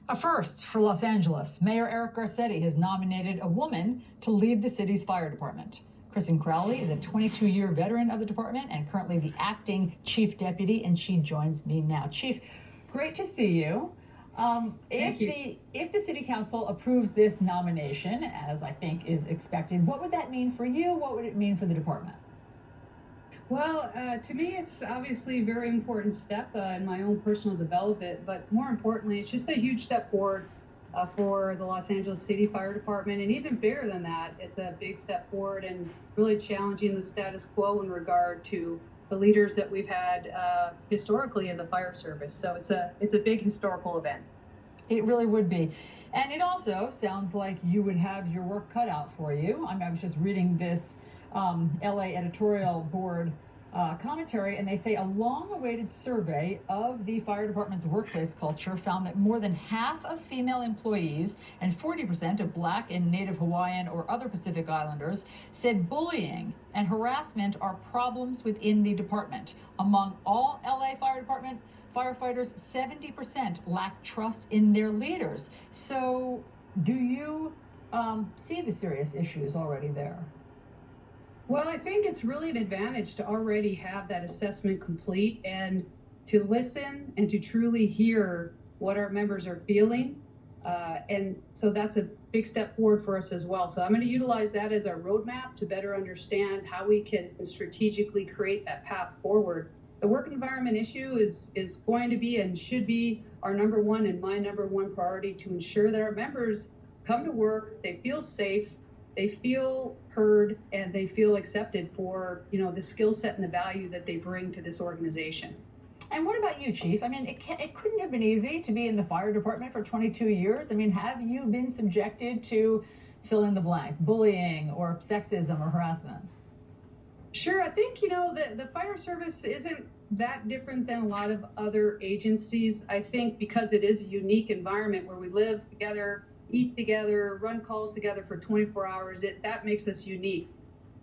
A first for Los Angeles. Mayor Eric Garcetti has nominated a woman to lead the city's fire department. Kristen Crowley is a 22-year veteran of the department and currently the acting chief deputy, and she joins me now. Chief, great to see you. If the city council approves this nomination, as I think is expected, what would that mean for you? What would it mean for the department? Well, to me, it's obviously a very important step in my own personal development, but more importantly, it's just a huge step forward for the Los Angeles City Fire Department. And even bigger than that, it's a big step forward and really challenging the status quo in regard to the leaders that we've had historically in the fire service. So it's a big historical event. It really would be. And it also sounds like you would have your work cut out for you. I was just reading this LA editorial board commentary, and they say a long-awaited survey of the fire department's workplace culture found that more than half of female employees and 40% of Black and Native Hawaiian or other Pacific Islanders said bullying and harassment are problems within the department. Among all LA Fire Department firefighters, 70% lack trust in their leaders. So do you see the serious issues already there? Well, I think it's really an advantage to already have that assessment complete and to listen and to truly hear what our members are feeling. And so that's a big step forward for us as well. So I'm going to utilize that as our roadmap to better understand how we can strategically create that path forward. The work environment issue is going to be and should be our number one and my number one priority to ensure that our members come to work, they feel safe, they feel heard, and they feel accepted for, the skill set and the value that they bring to this organization. And what about you, Chief? It couldn't have been easy to be in the fire department for 22 years. Have you been subjected to fill in the blank, bullying or sexism or harassment? Sure. I think, the fire service isn't that different than a lot of other agencies. I think because it is a unique environment where we live together, eat together, run calls together for 24 hours, that makes us unique.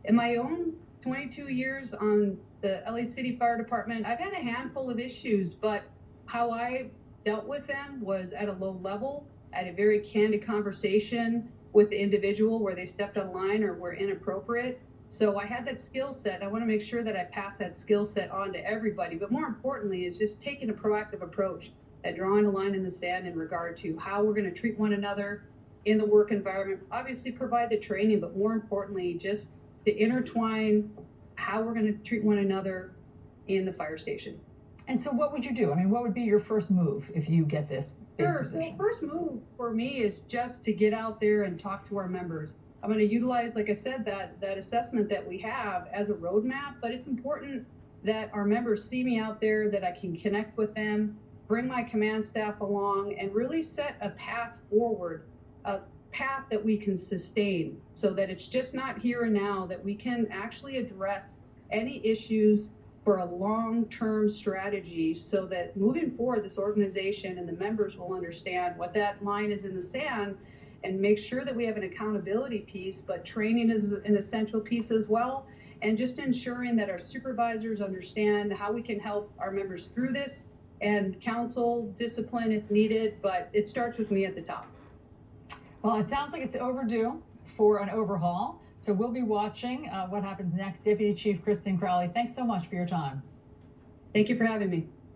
In my own 22 years on the LA City Fire Department, I've had a handful of issues, but how I dealt with them was at a low level, at a very candid conversation with the individual where they stepped on line or were inappropriate. So I had that skill set. I want to make sure that I pass that skill set on to everybody. But more importantly, is just taking a proactive approach at drawing a line in the sand in regard to how we're going to treat one another in the work environment. Obviously provide the training, but more importantly, just to intertwine how we're going to treat one another in the fire station. And so what would you do? What would be your first move if you get this big position? So first move for me is just to get out there and talk to our members. I'm going to utilize, like I said, that assessment that we have as a roadmap, but it's important that our members see me out there, that I can connect with them, bring my command staff along, and really set a path forward, a path that we can sustain so that it's just not here and now, that we can actually address any issues for a long-term strategy so that moving forward, this organization and the members will understand what that line is in the sand and make sure that we have an accountability piece, but training is an essential piece as well. And just ensuring that our supervisors understand how we can help our members through this and counsel, discipline if needed, but it starts with me at the top. Well, it sounds like it's overdue for an overhaul. So we'll be watching what happens next. Deputy Chief Kristen Crowley, thanks so much for your time. Thank you for having me.